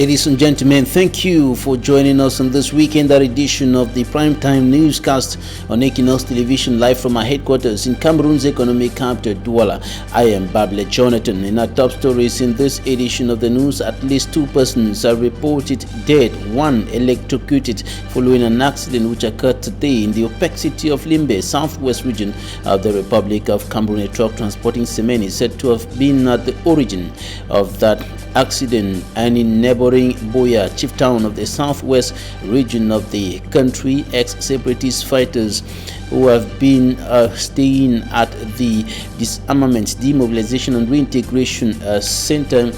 Ladies and gentlemen, thank you for joining us on this weekend edition of the primetime newscast on Equinoxe Television, live from our headquarters in Cameroon's economic capital, Douala. I am Bable Jonathan. In our top stories in this edition of the news, at least 2 persons are reported dead, 1 electrocuted following an accident which occurred today in the opaque city of Limbe, southwest region of the Republic of Cameroon. A truck transporting cement is said to have been at the origin of that accident. And in neighboring Boya, chief town of the southwest region of the country, ex-separatist fighters who have been staying at the Disarmament, Demobilization and Reintegration Center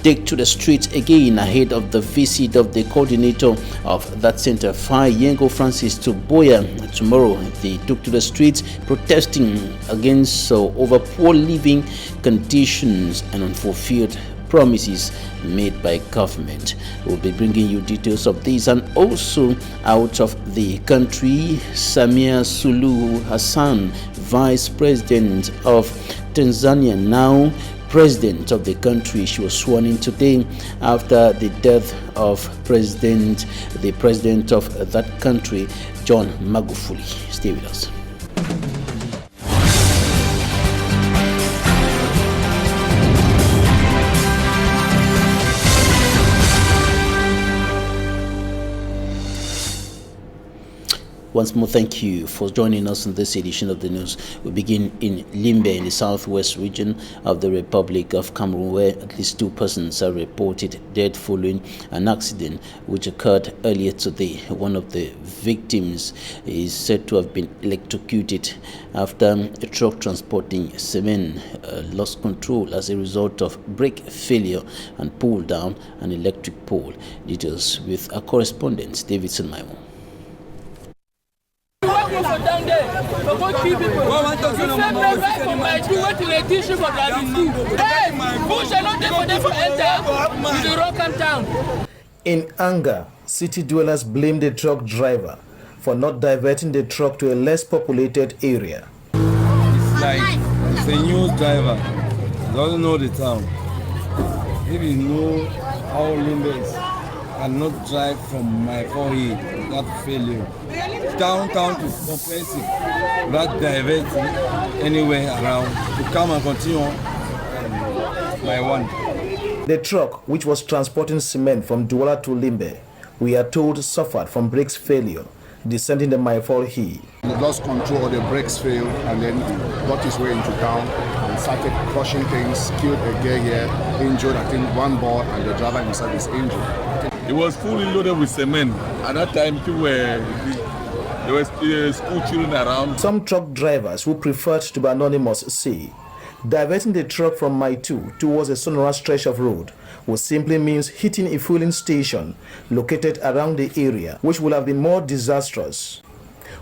take to the streets again ahead of the visit of the coordinator of that center, Yengo Francis, to Boya tomorrow. They took to the streets protesting against over poor living conditions and unfulfilled promises made by government. We'll be bringing you details of this. And also out of the country, Samia Suluhu Hassan, Vice President of Tanzania, now President of the country. She was sworn in today after the death of the President of that country, John Magufuli. Stay with us. Once more, thank you for joining us in this edition of the news. We begin in Limbe, in the southwest region of the Republic of Cameroon, where at least 2 persons are reported dead following an accident which occurred earlier today. One of the victims is said to have been electrocuted after a truck transporting cement lost control as a result of brake failure and pulled down an electric pole. Details with our correspondent, Davidson Maimo. Down there, for both people. In anger, city dwellers blame the truck driver for not diverting the truck to a less populated area. It's like it's a new driver, he doesn't know the town. If you know how Limbe is, cannot drive from my forehead without failure. Downtown to comprehensive, without diverting anywhere around to come and continue my one. The truck, which was transporting cement from Douala to Limbe, we are told suffered from brakes failure, descending the Maifol Hill. He lost control, the brakes failed, and then got his way into town and started crushing things, killed a girl here, injured, I think 1 boy, and the driver himself is injured. It was fully loaded with cement. At that time, there were school children around. Some truck drivers who preferred to be anonymous say diverting the truck from Mai 2 towards a Sonora stretch of road would simply means hitting a fueling station located around the area, which would have been more disastrous.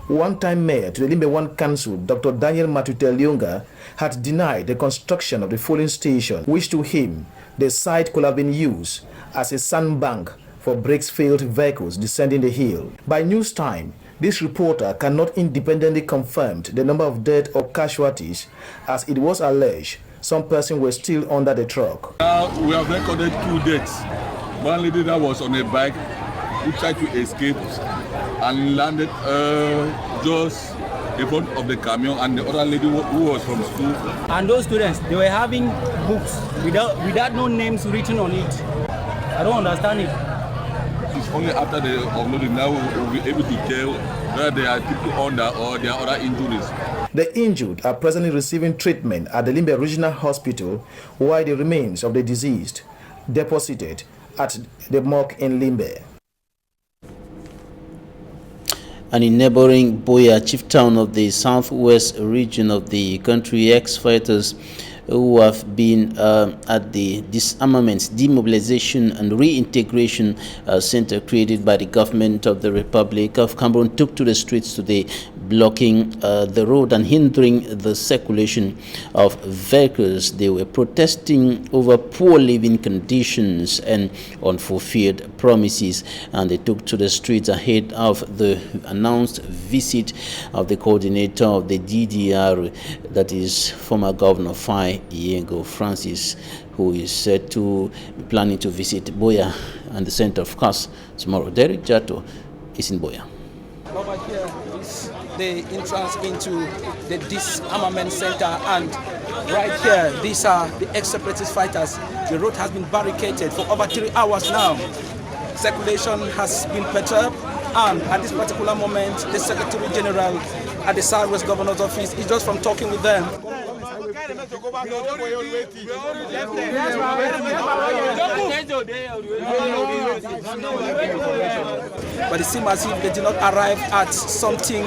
One-time mayor to the Limbe 1 Council, Dr. Daniel Matutelyonga, had denied the construction of the fueling station, which to him, the site could have been used as a sandbank for brakes-failed vehicles descending the hill. By news time, this reporter cannot independently confirm the number of dead or casualties, as it was alleged some persons were still under the truck. Now we have recorded 2 deaths. One lady that was on a bike who tried to escape and landed just in front of the camion, and the other lady who was from school. And those students, they were having books without no names written on it. I don't understand it. It's only after the uploading now we'll be able to tell whether they are people under or there are other injuries. The injured are presently receiving treatment at the Limbe Regional Hospital, while the remains of the deceased deposited at the morgue in Limbe. And in neighboring Boya, chief town of the southwest region of the country, ex-fighters who have been at the Disarmament, Demobilization and Reintegration Center created by the government of the Republic of Cameroon took to the streets today, blocking the road and hindering the circulation of vehicles. They were protesting over poor living conditions and unfulfilled promises, and they took to the streets ahead of the announced visit of the coordinator of the DDR, that is former Governor Yengo Francis, who is said to be planning to visit Boya and the center of course tomorrow. Derek Jato is in Boya. Over here is the entrance into the disarmament center, and right here, these are the ex-separatist fighters. The road has been barricaded for over 3 hours now. Circulation has been perturbed, and at this particular moment, the Secretary General at the Southwest Governor's Office is just from talking with them. But it seems as if they did not arrive at something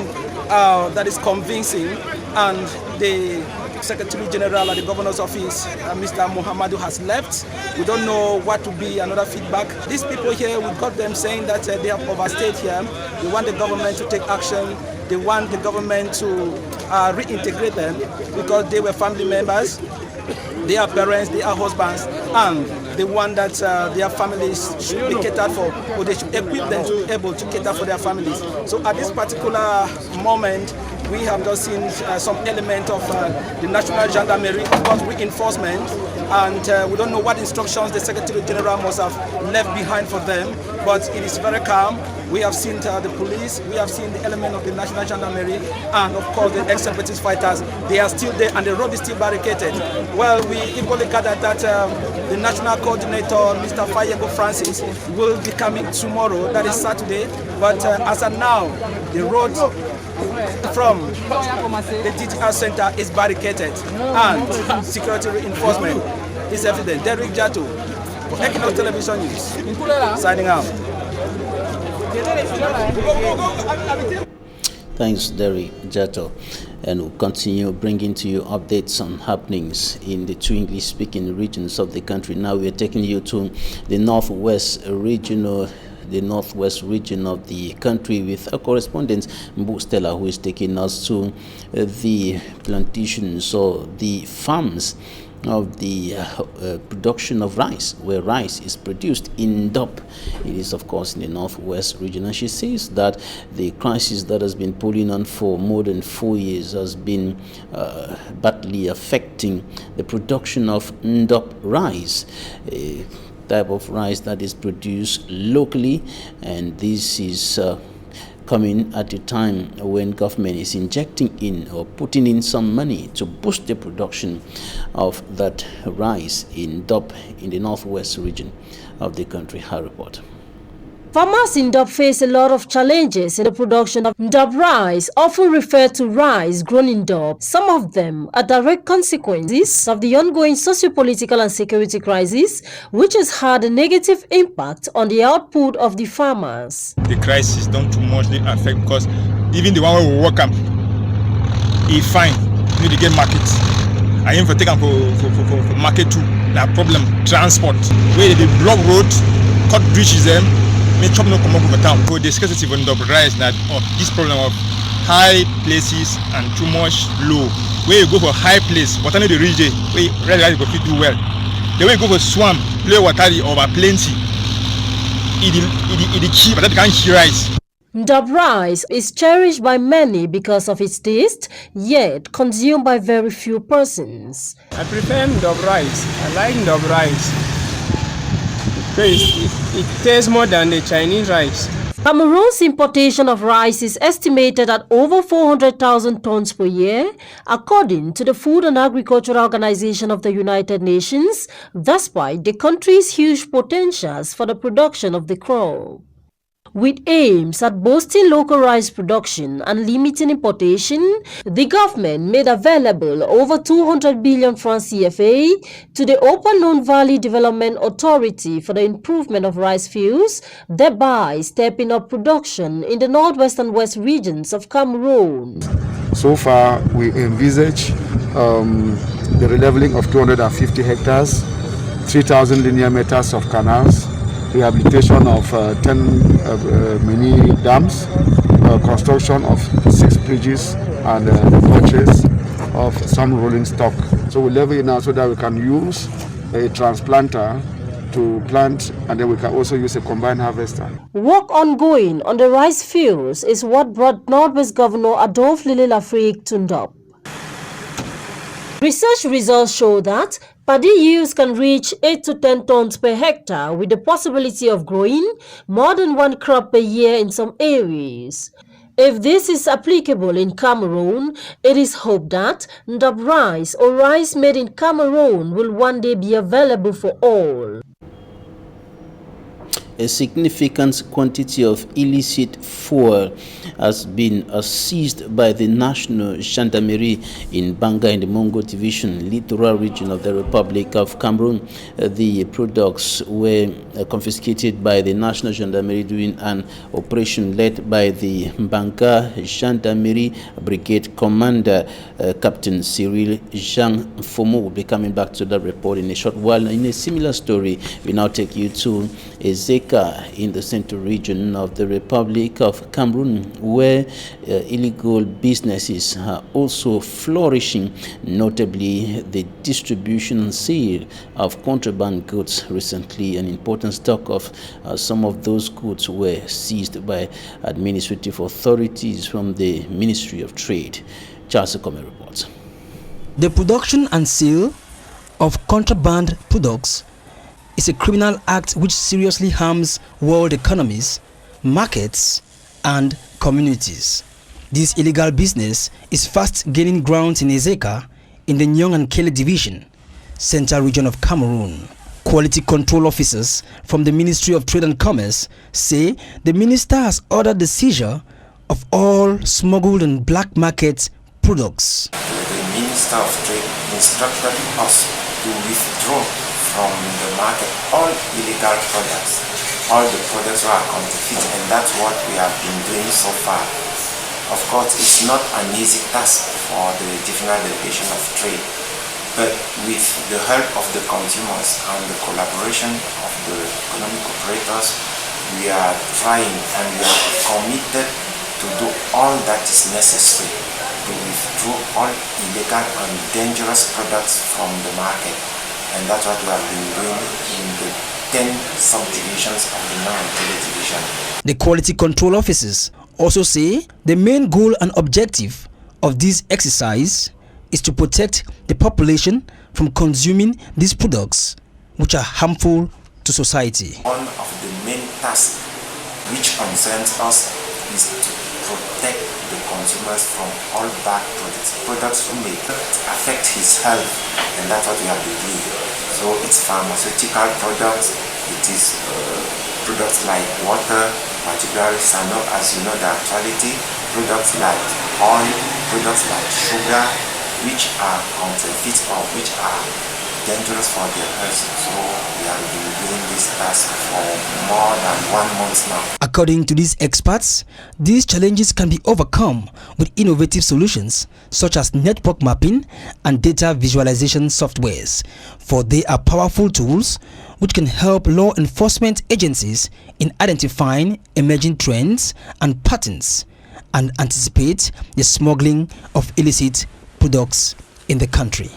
that is convincing, and the Secretary General at the Governor's Office, Mr. Muhammadu, has left. We don't know what will be another feedback. These people here, we got them saying that they have overstayed here. They want the government to take action. They want the government to reintegrate them because they were family members, they are parents, they are husbands, and they want that their families should be catered for, or they should equip them to be able to cater for their families. So at this particular moment, we have just seen some element of the National Gendarmerie got reinforcement, and we don't know what instructions the Secretary General must have left behind for them, but it is very calm. We have seen the police, we have seen the element of the National Gendarmerie, and of course the ex-separatist fighters. They are still there, and the road is still barricaded. Well, we equally gathered that the National Coordinator, Mr. Fayego Francis, will be coming tomorrow, that is Saturday, but as of now, the road from the DTR Center is barricaded, and security reinforcement is evident. Derek Jato for Equinoxe Television News, signing out. Thanks, Derek Jato, and we'll continue bringing to you updates on happenings in the two English-speaking regions of the country. Now we are taking you to the northwest region of the country with a correspondent, Mbu Stella, who is taking us to the plantations or the farms of the production of rice, where rice is produced in Dop. It is, of course, in the northwest region, and she says that the crisis that has been pulling on for more than 4 years has been badly affecting the production of Ndop rice, a type of rice that is produced locally, and this is coming at a time when government is injecting in or putting in some money to boost the production of that rice in Dop in the northwest region of the country. Her report. Farmers in Dop face a lot of challenges in the production of Ndop rice, often referred to rice grown in Dop. Some of them are direct consequences of the ongoing socio-political and security crisis, which has had a negative impact on the output of the farmers. The crisis don't too much affect, because even the one where we work up, it's fine, you need to get markets. I aim for taking for market too. That problem, transport, where they block road, cut bridges them. Chop no come up with a town. So the scarcity of Ndop rice that this problem of high places and too much low. Where you go for high place, what I know the region where rice go fit do well. The way you go for swamp, play water over plenty. It cheap, but that can't hear rice. Ndop rice is cherished by many because of its taste, yet consumed by very few persons. I prefer Ndop rice. I like Ndop rice. It tastes more than the Chinese rice. Cameroon's importation of rice is estimated at over 400,000 tons per year, according to the Food and Agricultural Organization of the United Nations, despite the country's huge potentials for the production of the crop. With aims at boosting local rice production and limiting importation, the government made available over 200 billion francs CFA to the Open Known Valley Development Authority for the improvement of rice fields, thereby stepping up production in the northwest and west regions of Cameroon. So far, we envisage the releveling of 250 hectares, 3,000 linear meters of canals, rehabilitation of 10 mini dams, construction of 6 bridges, and purchase of some rolling stock. So we level it now so that we can use a transplanter to plant, and then we can also use a combined harvester. Work ongoing on the rice fields is what brought Northwest Governor Adolphe Lily Lafrique to Ndop. Research results show that paddy yields can reach 8 to 10 tons per hectare, with the possibility of growing more than one crop per year in some areas. If this is applicable in Cameroon, it is hoped that ndab rice or rice made in Cameroon will one day be available for all. A significant quantity of illicit fuel has been seized by the National Gendarmerie in Banga in the Mongo Division, littoral region of the Republic of Cameroon. The products were confiscated by the National Gendarmerie during an operation led by the Banga Gendarmerie Brigade Commander, Captain Cyril Jean Fomo. Will be coming back to that report in a short while. In a similar story, we now take you to Ezeka in the central region of the Republic of Cameroon, where illegal businesses are also flourishing, notably the distribution and sale of contraband goods. Recently, an important stock of some of those goods were seized by administrative authorities from the Ministry of Trade. Charles Akome reports. The production and sale of contraband products is a criminal act which seriously harms world economies, markets, and communities. This illegal business is fast gaining ground in Ezeka in the Nyong and Kele Division, central region of Cameroon. Quality control officers from the Ministry of Trade and Commerce say the minister has ordered the seizure of all smuggled and black market products. The Minister of Trade instructed us to withdraw from the market all illegal products, all the products are counterfeit, and that's what we have been doing so far. Of course, it's not an easy task for the Divisional Delegation of Trade, but with the help of the consumers and the collaboration of the economic operators, we are trying and we are committed to do all that is necessary to withdraw all illegal and dangerous products from the market. And that's what we have been doing in the 10 subdivisions of the Nyong-Kele division. The quality control officers also say the main goal and objective of this exercise is to protect the population from consuming these products, which are harmful to society. One of the main tasks which concerns us is to protect the consumers from all bad products who may affect his health, and that's what we have been doing. So it's pharmaceutical products, it is products like water, particularly as you know the actuality, products like oil, products like sugar, which are counterfeit or which are dangerous for their health. So we have been doing this task for more than 1 month now. According to these experts, these challenges can be overcome with innovative solutions such as network mapping and data visualization softwares, for they are powerful tools which can help law enforcement agencies in identifying emerging trends and patterns and anticipate the smuggling of illicit products in the country.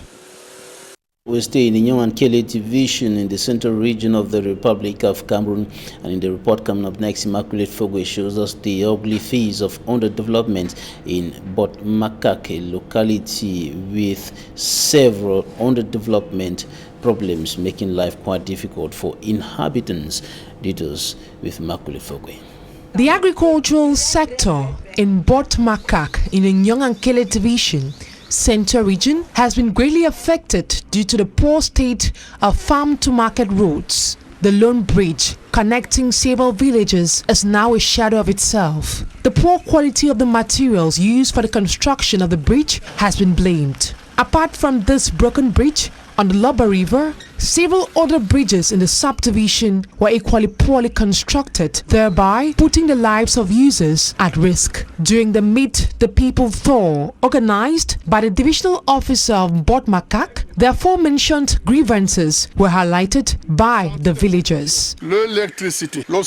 We stay in the Nyong and Kele division in the central region of the Republic of Cameroon, and in the report coming up next, Immaculate Fogwe shows us the ugly phase of underdevelopment in Bot-Makak, a locality with several underdevelopment problems making life quite difficult for inhabitants. Details with Immaculate Fogwe. The agricultural sector in Bot-Makak in the Nyong and Kele division Central region has been greatly affected due to the poor state of farm-to-market roads. The lone bridge connecting several villages is now a shadow of itself. The poor quality of the materials used for the construction of the bridge has been blamed. Apart from this broken bridge on the Loba River, several other bridges in the subdivision were equally poorly constructed, thereby putting the lives of users at risk. During the Meet the People tour organized by the divisional officer of Bot-Makak, the aforementioned grievances were highlighted by the villagers. The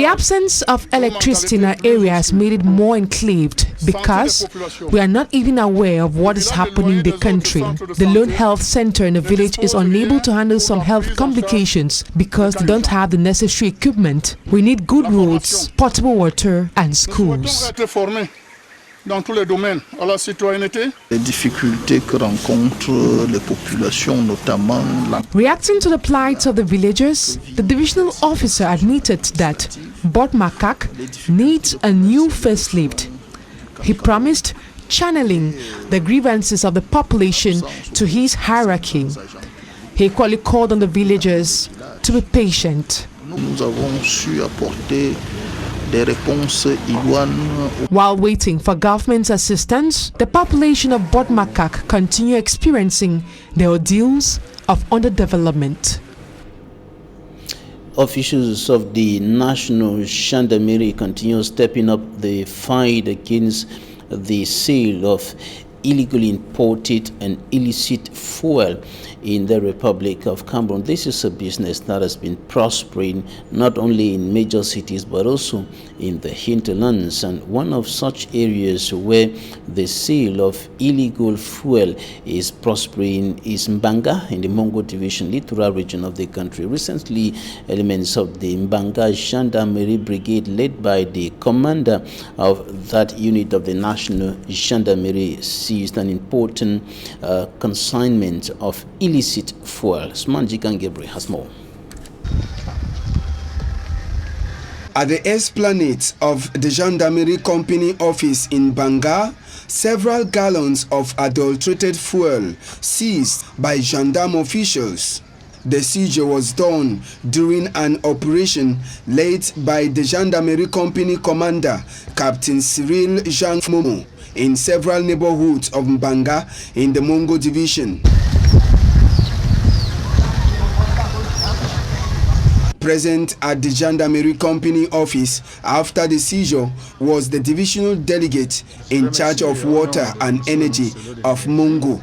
absence of electricity in our area has made it more enclaved because we are not even aware of what is happening in the country. The lone health center in the village is unable to handle some health complications because they don't have the necessary equipment. We need good roads, potable water, and schools. dans tous les domaines à la citoyenneté. Les difficultés que rencontrent les populations, notamment la... Reacting to the plight of the villagers, the divisional officer admitted that Bot Makak needs a new facelift. He promised channeling the grievances of the population to his hierarchy. He equally called on the villagers to be patient. Nous avons su apporter des réponses idoines. While waiting for government assistance, the population of Bot Makak continue experiencing the ordeals of underdevelopment. Officials of the National Gendarmerie continue stepping up the fight against the sale of illegally imported and illicit fuel in the Republic of Cameroon. This is a business that has been prospering not only in major cities but also in the hinterlands, and one of such areas where the sale of illegal fuel is prospering is Mbanga in the Mongo Division, littoral region of the country. Recently, elements of the Mbanga Gendarmerie Brigade, led by the commander of that unit of the National Gendarmerie, seized an important consignment of illicit fuel. Smanji Kangebre has more. At the esplanade of the Gendarmerie Company office in Banga, several gallons of adulterated fuel seized by gendarme officials. The seizure was done during an operation led by the Gendarmerie Company commander, Captain Cyril Jean Momo, in several neighborhoods of Mbanga in the Mongo Division. Present at the Gendarmerie Company office after the seizure was the divisional delegate in charge of water and energy of Mongo.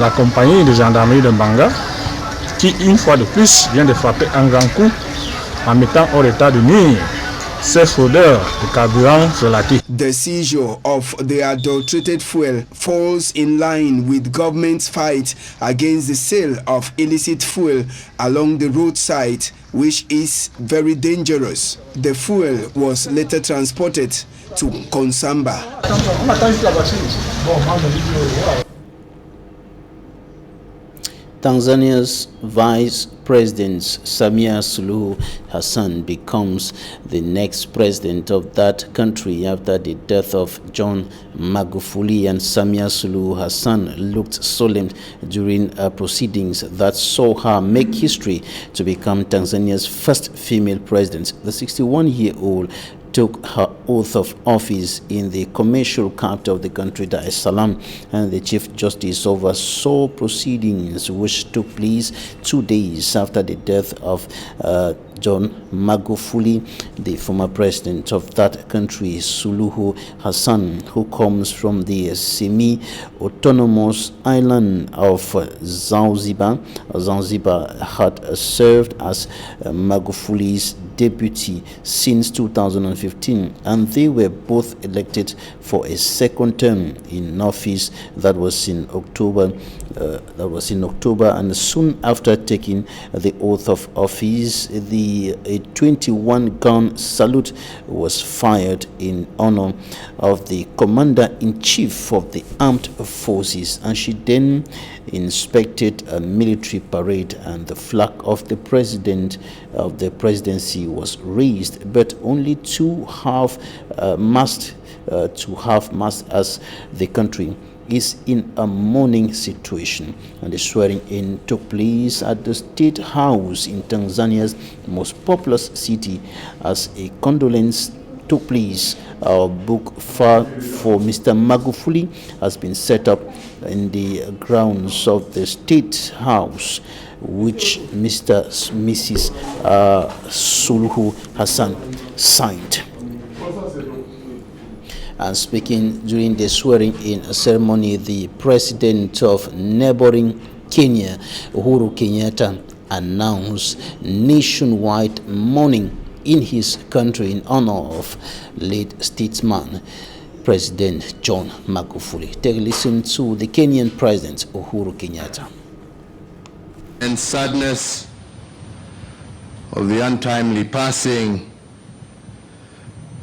La compagnie de gendarmerie de Mbanga, qui une fois de plus vient de frapper un grand coup en mettant hors état de nuire ces fraudeurs de carburant relatif. The seizure of the adulterated fuel falls in line with government's fight against the sale of illicit fuel along the roadside, which is very dangerous. The fuel was later transported to Konsamba. Tanzania's Vice President Samia Suluhu Hassan becomes the next president of that country after the death of John Magufuli, and Samia Suluhu Hassan looked solemn during proceedings that saw her make history to become Tanzania's first female president. The 61-year-old took her oath of office in the commercial capital of the country, Dar es Salaam, and the Chief Justice oversaw proceedings which took place 2 days after the death of John Magufuli, the former president of that country. Suluhu Hassan, who comes from the semi-autonomous island of Zanzibar, had served as Magufuli's deputy since 2015, and they were both elected for a second term in office that was in October. And soon after taking the oath of office, a 21-gun salute was fired in honor of the commander-in-chief of the armed forces, and she then inspected a military parade, and the flag of the president of the presidency was raised, but only to half-mast as the country is in a mourning situation. And the swearing-in took place at the State House in Tanzania's most populous city as a condolence took place. A book for Mr. Magufuli has been set up in the grounds of the State House, which Mrs. Suluhu Hassan signed. And speaking during the swearing-in ceremony, the president of neighboring Kenya, Uhuru Kenyatta, announced nationwide mourning in his country in honor of late statesman President John Magufuli. Take a listen to the Kenyan President Uhuru Kenyatta. And sadness of the untimely passing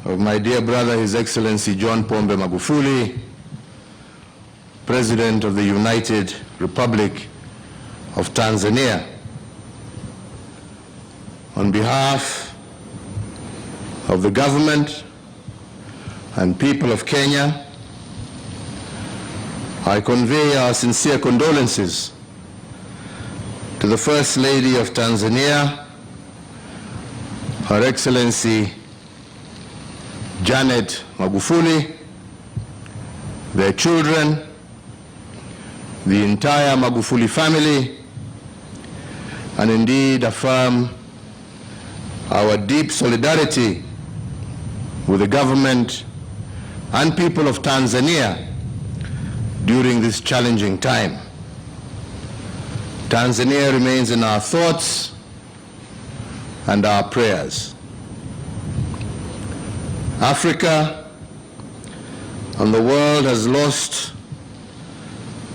of my dear brother, His Excellency John Pombe Magufuli, President of the United Republic of Tanzania. On behalf of the government and people of Kenya, I convey our sincere condolences to the First Lady of Tanzania, Her Excellency Janet Magufuli, their children, the entire Magufuli family, and indeed affirm our deep solidarity with the government and people of Tanzania during this challenging time. Tanzania remains in our thoughts and our prayers. Africa and the world has lost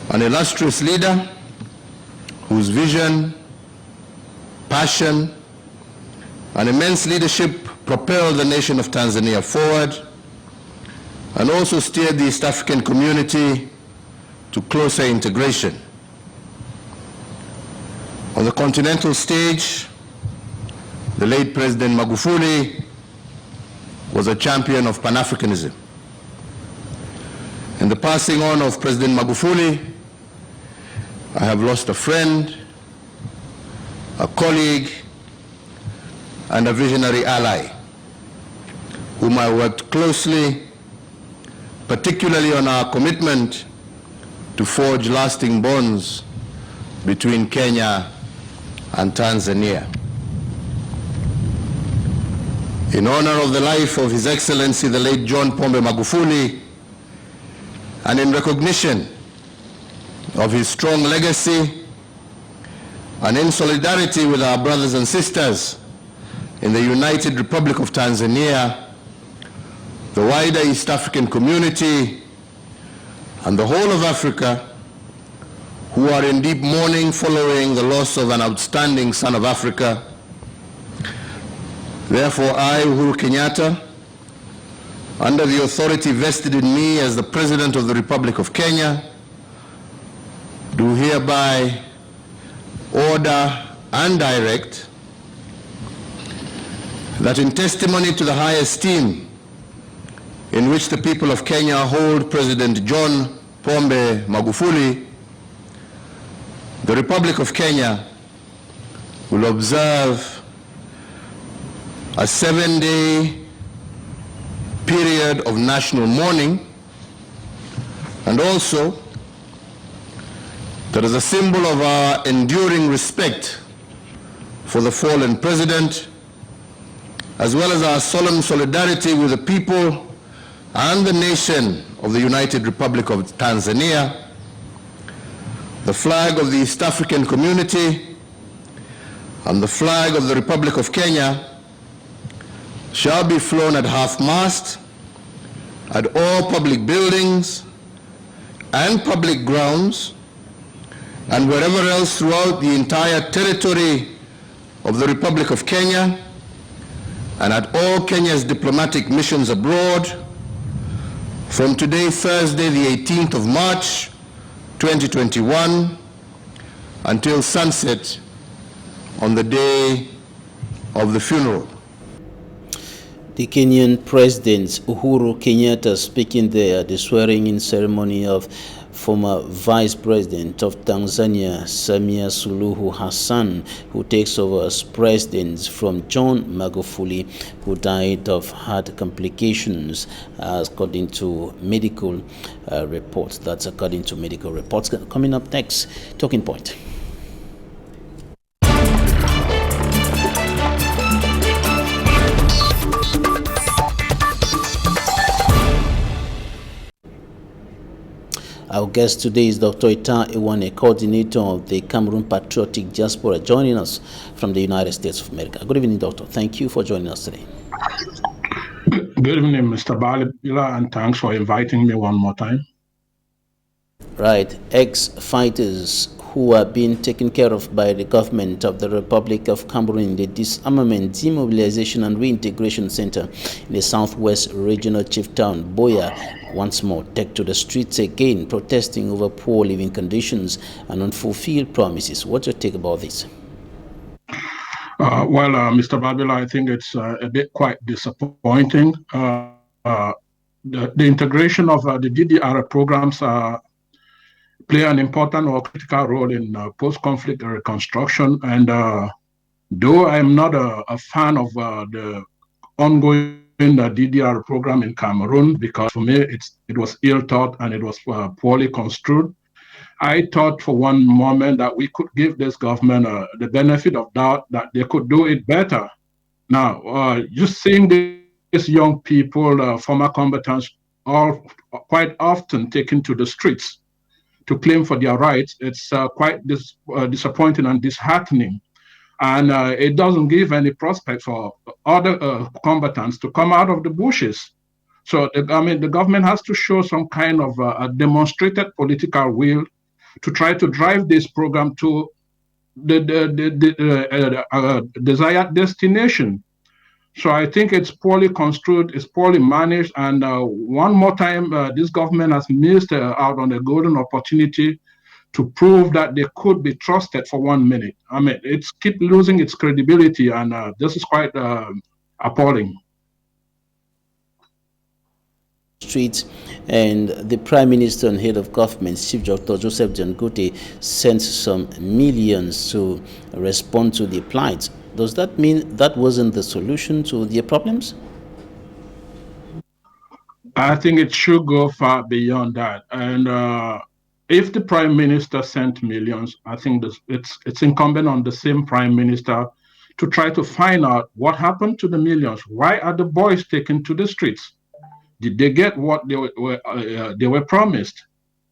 an illustrious leader whose vision, passion, and immense leadership propelled the nation of Tanzania forward and also steered the East African community to closer integration. On the continental stage, the late President Magufuli was a champion of Pan-Africanism. In the passing on of President Magufuli, I have lost a friend, a colleague, and a visionary ally, whom I worked closely, particularly on our commitment to forge lasting bonds between Kenya and Tanzania. In honor of the life of His Excellency the late John Pombe Magufuli, and in recognition of his strong legacy, and in solidarity with our brothers and sisters in the United Republic of Tanzania, the wider East African community, and the whole of Africa, who are in deep mourning following the loss of an outstanding son of Africa. Therefore, I, Uhuru Kenyatta, under the authority vested in me as the President of the Republic of Kenya, do hereby order and direct that in testimony to the high esteem in which the people of Kenya hold President John Pombe Magufuli, the Republic of Kenya will observe a 7-day period of national mourning, and also that as a symbol of our enduring respect for the fallen president, as well as our solemn solidarity with the people and the nation of the United Republic of Tanzania, the flag of the East African community and the flag of the Republic of Kenya shall be flown at half-mast at all public buildings and public grounds and wherever else throughout the entire territory of the Republic of Kenya, and at all Kenya's diplomatic missions abroad from today, Thursday, the 18th of March, 2021, until sunset on the day of the funeral. The Kenyan President Uhuru Kenyatta speaking there at the swearing-in ceremony of former Vice President of Tanzania, Samia Suluhu Hassan, who takes over as president from John Magufuli, who died of heart complications, according to medical reports. That's according to medical reports. Coming up next, Talking Point. Our guest today is Dr. Ita Iwane, coordinator of the Cameroon Patriotic Diaspora, joining us from the United States of America. Good evening, Doctor. Thank you for joining us today. Good evening, Mr. Balibila, and thanks for inviting me one more time. Right. Ex-fighters who are being taken care of by the government of the Republic of Cameroon in the Disarmament, Demobilization and Reintegration Center in the southwest regional chief town, Boya, once more take to the streets again, protesting over poor living conditions and unfulfilled promises. What's your take about this? Mr. Babila, I think it's a bit quite disappointing. The integration of the DDR programs play an important or critical role in post-conflict reconstruction. And though I'm not a fan of the ongoing DDR program in Cameroon, because for me it was ill-thought and it was poorly construed, I thought for one moment that we could give this government the benefit of doubt that they could do it better. Now, just seeing these young people, former combatants, all quite often taken to the streets to claim for their rights, it's quite disappointing and disheartening. And it doesn't give any prospect for other combatants to come out of the bushes. So, I mean, the government has to show some kind of a demonstrated political will to try to drive this program to the desired destination. So I think it's poorly construed, it's poorly managed, and one more time, this government has missed out on a golden opportunity to prove that they could be trusted for 1 minute. I mean, it's keep losing its credibility, and this is quite appalling. Streets, and the Prime Minister and Head of Government, Chief Dr. Joseph Jangote, sent some millions to respond to the plight. Does that mean that wasn't the solution to their problems? I think it should go far beyond that. And if the Prime Minister sent millions, I think it's incumbent on the same Prime Minister to try to find out what happened to the millions. Why are the boys taken to the streets? Did they get what they were promised?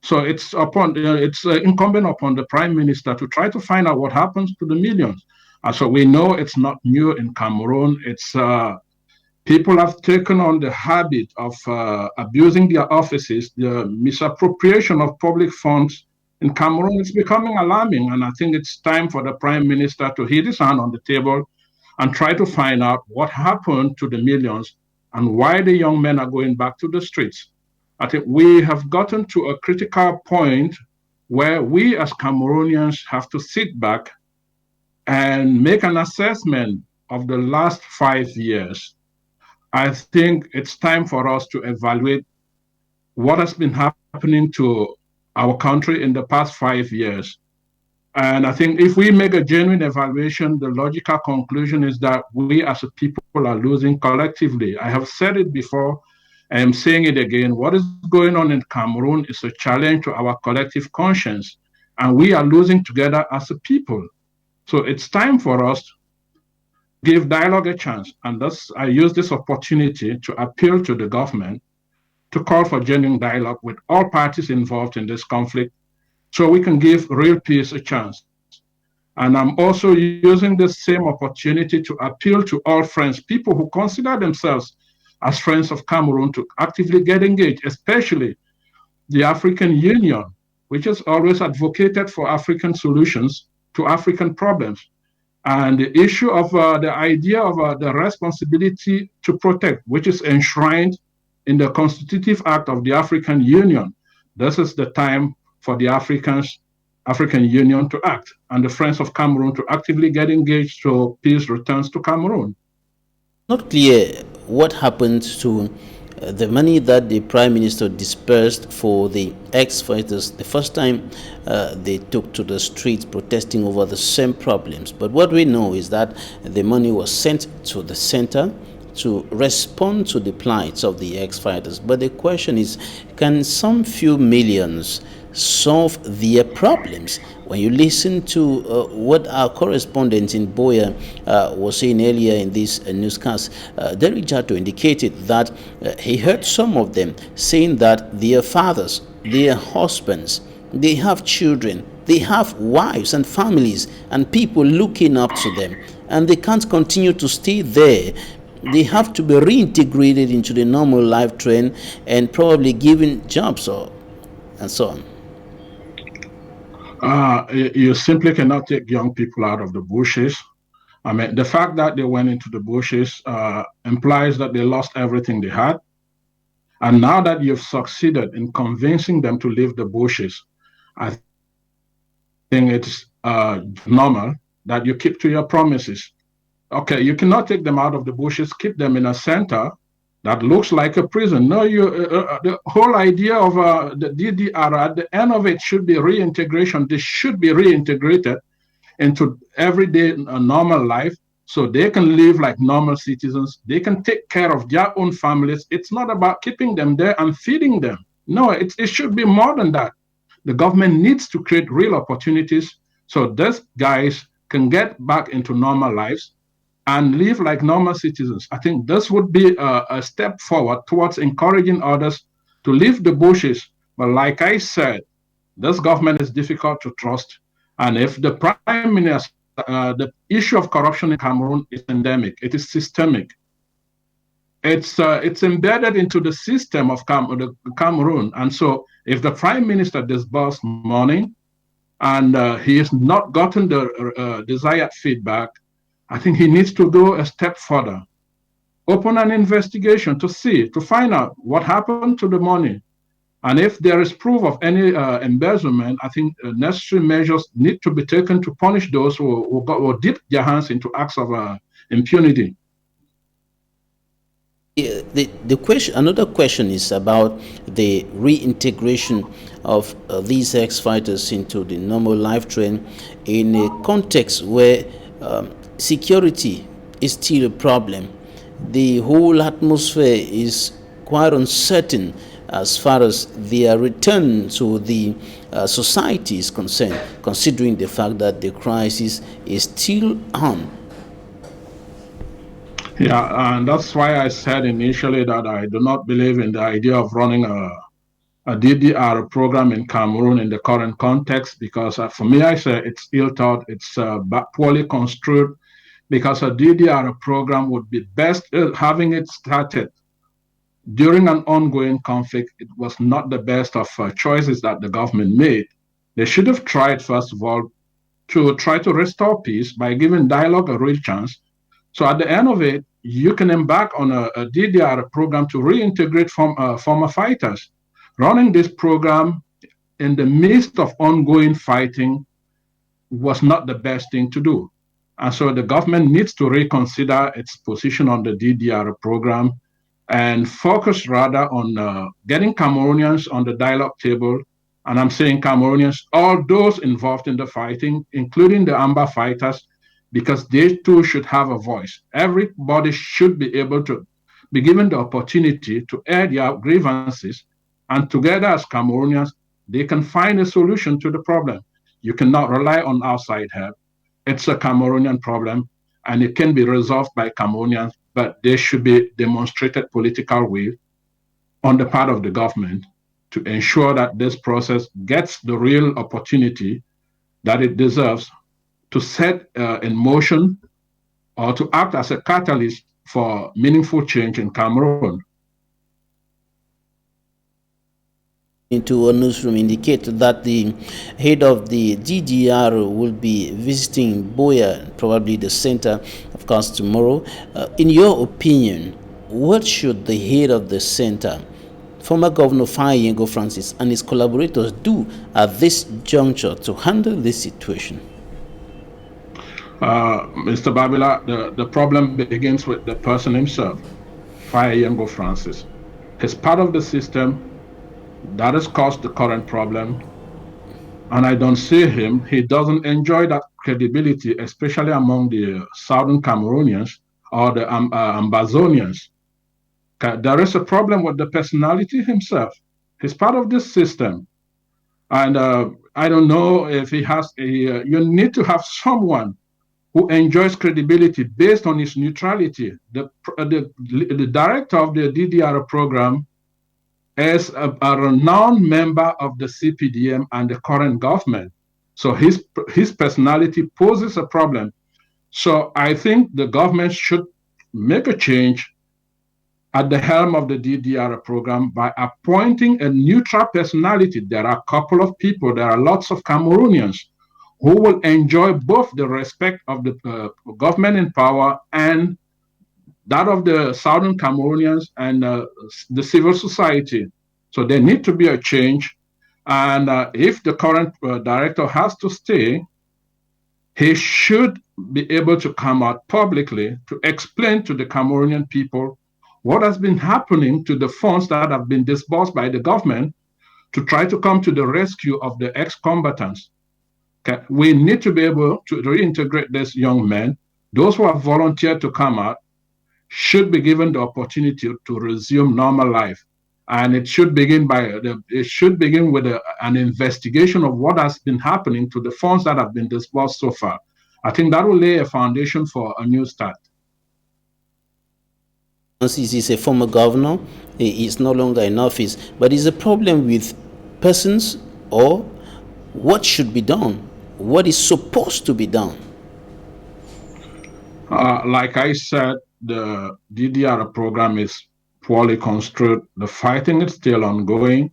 So it's incumbent upon the Prime Minister to try to find out what happens to the millions. So we know it's not new in Cameroon. It's people have taken on the habit of abusing their offices. The misappropriation of public funds in Cameroon is becoming alarming, and I think it's time for the Prime Minister to hit his hand on the table and try to find out what happened to the millions and why the young men are going back to the streets. I think we have gotten to a critical point where we as Cameroonians have to sit back and make an assessment of the last 5 years. I think it's time for us to evaluate what has been happening to our country in the past 5 years. And I think if we make a genuine evaluation, the logical conclusion is that we as a people are losing collectively. I have said it before, I am saying it again. What is going on in Cameroon is a challenge to our collective conscience, and we are losing together as a people. So it's time for us to give dialogue a chance. And thus, I use this opportunity to appeal to the government to call for genuine dialogue with all parties involved in this conflict so we can give real peace a chance. And I'm also using the same opportunity to appeal to all friends, people who consider themselves as friends of Cameroon, to actively get engaged, especially the African Union, which has always advocated for African solutions to African problems. And the issue of the idea of the responsibility to protect, which is enshrined in the Constitutive Act of the African Union. This is the time for the African Union to act, and the Friends of Cameroon to actively get engaged so peace returns to Cameroon. Not clear what happened to the money that the Prime Minister dispersed for the ex-fighters the first time they took to the streets protesting over the same problems. But what we know is that the money was sent to the center to respond to the plights of the ex-fighters. But the question is, can some few millions solve their problems? When you listen to what our correspondent in Boya was saying earlier in this newscast, Derek Jato indicated that he heard some of them saying that their fathers, their husbands, they have children, they have wives and families and people looking up to them, and they can't continue to stay there. They have to be reintegrated into the normal life trend and probably given jobs and so on. You simply cannot take young people out of the bushes. I mean, the fact that they went into the bushes implies that they lost everything they had. And now that you've succeeded in convincing them to leave the bushes, I think it's normal that you keep to your promises. Okay, you cannot take them out of the bushes, keep them in a center that looks like a prison. No, the whole idea of the DDR, at the end of it, should be reintegration. They should be reintegrated into everyday normal life so they can live like normal citizens. They can take care of their own families. It's not about keeping them there and feeding them. No, it should be more than that. The government needs to create real opportunities so these guys can get back into normal lives and live like normal citizens. I think this would be a step forward towards encouraging others to leave the bushes. But like I said, this government is difficult to trust. And if the prime minister, the issue of corruption in Cameroon is endemic, it is systemic. It's embedded into the system of Cameroon. And so if the prime minister disburses money and he has not gotten the desired feedback, I think he needs to go a step further. Open an investigation to find out what happened to the money. And if there is proof of any embezzlement, I think necessary measures need to be taken to punish those who dip their hands into acts of impunity. The question, another question is about the reintegration of these ex-fighters into the normal life train in a context where security is still a problem. The whole atmosphere is quite uncertain as far as their return to the society is concerned, considering the fact that the crisis is still on. Yeah, and that's why I said initially that I do not believe in the idea of running a DDR program in Cameroon in the current context, because for me, I say it's ill-thought, it's poorly construed, because a DDR program would be best having it started during an ongoing conflict. It was not the best of choices that the government made. They should have tried, first of all, to try to restore peace by giving dialogue a real chance. So at the end of it, you can embark on a DDR program to reintegrate former fighters. Running this program in the midst of ongoing fighting was not the best thing to do. And so the government needs to reconsider its position on the DDR program and focus rather on getting Cameroonians on the dialogue table. And I'm saying Cameroonians, all those involved in the fighting, including the Amba fighters, because they too should have a voice. Everybody should be able to be given the opportunity to air their grievances, and together as Cameroonians, they can find a solution to the problem. You cannot rely on outside help. It's a Cameroonian problem, and it can be resolved by Cameroonians, but there should be demonstrated political will on the part of the government to ensure that this process gets the real opportunity that it deserves to set in motion or to act as a catalyst for meaningful change in Cameroon. Into a newsroom indicated that the head of the DDR will be visiting Boya, probably the center, of course, tomorrow. In your opinion, what should the head of the center, former Governor Fayengo Francis, and his collaborators do at this juncture to handle this situation? Mr. Babila, the problem begins with the person himself, Fayengo Francis. He's part of the system that has caused the current problem, and I don't see him. He doesn't enjoy that credibility, especially among the southern Cameroonians or the Ambazonians. There is a problem with the personality himself. He's part of this system, and I don't know if he has you need to have someone who enjoys credibility based on his neutrality. The director of the DDR program is a renowned member of the CPDM and the current government. So his personality poses a problem. So I think the government should make a change at the helm of the DDR program by appointing a neutral personality. There are a couple of people, there are lots of Cameroonians who will enjoy both the respect of the government in power and that of the Southern Cameroonians and the civil society. So there need to be a change. And if the current director has to stay, he should be able to come out publicly to explain to the Cameroonian people what has been happening to the funds that have been disbursed by the government to try to come to the rescue of the ex-combatants. Okay? We need to be able to reintegrate these young men. Those who have volunteered to come out should be given the opportunity to resume normal life. And it should begin with an investigation of what has been happening to the funds that have been disbursed so far. I think that will lay a foundation for a new start. He's a former governor. He is no longer in office. But is a problem with persons, or what should be done? What is supposed to be done? Like I said, the DDR program is poorly construed. The fighting is still ongoing.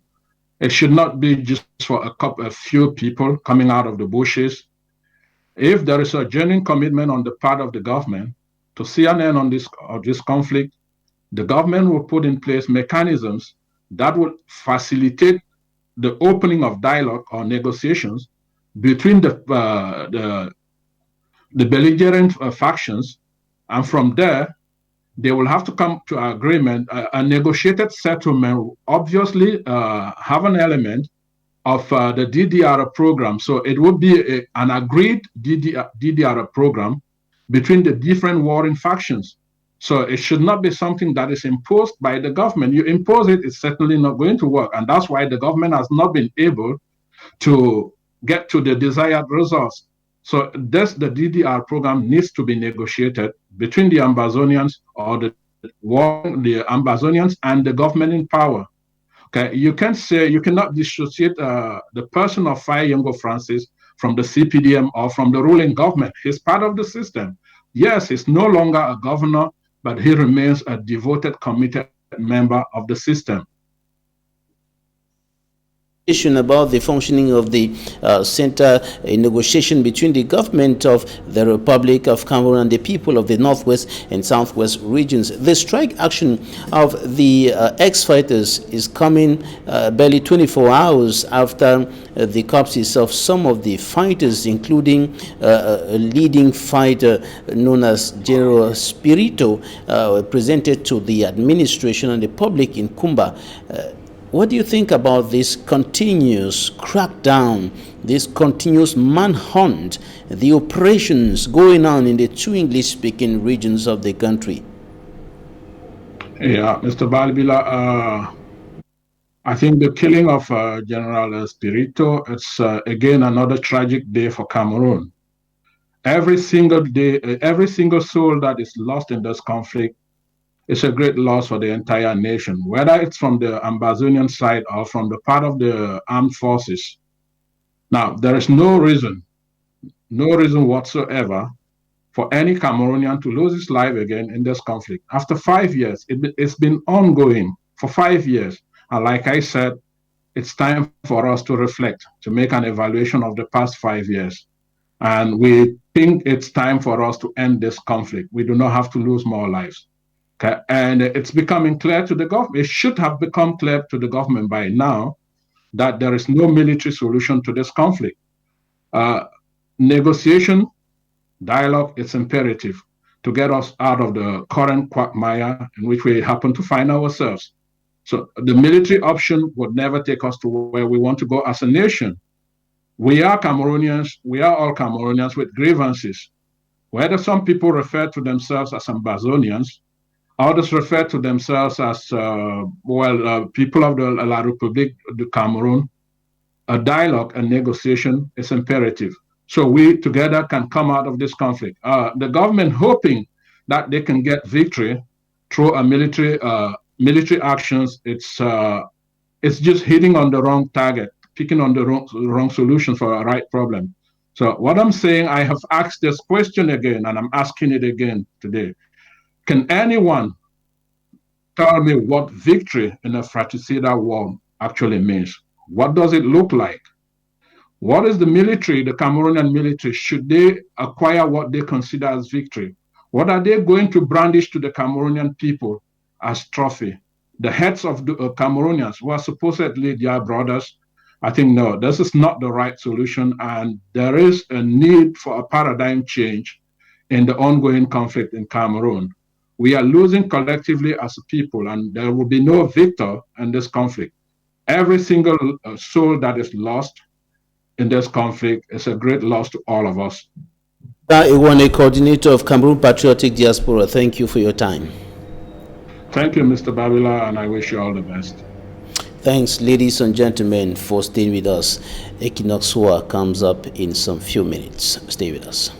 It should not be just for a few people coming out of the bushes. If there is a genuine commitment on the part of the government to see an end on this conflict, the government will put in place mechanisms that will facilitate the opening of dialogue or negotiations between the belligerent factions, and from there, they will have to come to an agreement. A negotiated settlement will obviously have an element of the DDR program. So it would be an agreed DDR program between the different warring factions. So it should not be something that is imposed by the government. You impose it, it's certainly not going to work. And that's why the government has not been able to get to the desired results. So the DDR program needs to be negotiated between the Ambazonians or the Ambazonians and the government in power. Okay, you cannot dissociate the person of Faye Yongo Francis from the CPDM or from the ruling government. He's part of the system. Yes, he's no longer a governor, but he remains a devoted, committed member of the system. About the functioning of the center in negotiation between the government of the Republic of Cameroon and the people of the Northwest and Southwest regions. The strike action of the ex-fighters is coming barely 24 hours after the corpses of some of the fighters, including a leading fighter known as General Spirito, presented to the administration and the public in Kumba. What do you think about this continuous crackdown, this continuous manhunt, the operations going on in the two English-speaking regions of the country? Yeah, Mr. Balbila, I think the killing of General Spirito, it's again another tragic day for Cameroon. Every single day, every single soul that is lost in this conflict, it's a great loss for the entire nation, whether it's from the Ambazonian side or from the part of the armed forces. Now, there is no reason whatsoever for any Cameroonian to lose his life again in this conflict. After 5 years, it's been ongoing for 5 years. And like I said, it's time for us to reflect, to make an evaluation of the past 5 years. And we think it's time for us to end this conflict. We do not have to lose more lives. Okay. And it's becoming clear to the government. It should have become clear to the government by now that there is no military solution to this conflict. Negotiation, dialogue, it's imperative to get us out of the current quagmire in which we happen to find ourselves. So the military option would never take us to where we want to go as a nation. We are Cameroonians, we are all Cameroonians with grievances. Whether some people refer to themselves as Ambazonians, others refer to themselves as, people of the La République du Cameroon. A dialogue and negotiation is imperative. So we together can come out of this conflict. The government hoping that they can get victory through a military actions, it's just hitting on the wrong target, picking on the wrong solution for a right problem. So what I'm saying, I have asked this question again, and I'm asking it again today. Can anyone tell me what victory in a fratricida war actually means. What does it look like? What is the military, the Cameroonian military, should they acquire what they consider as victory? What are they going to brandish to the Cameroonian people as trophy? The heads of the Cameroonians, who are supposedly their brothers, I think, no, this is not the right solution, and there is a need for a paradigm change in the ongoing conflict in Cameroon. We are losing collectively as a people, and there will be no victor in this conflict. Every single soul that is lost in this conflict is a great loss to all of us. Equinoxe, coordinator of Cameroon Patriotic Diaspora, thank you for your time. Thank you, Mr. Babila, and I wish you all the best. Thanks, ladies and gentlemen, for staying with us. Equinoxe comes up in some few minutes. Stay with us.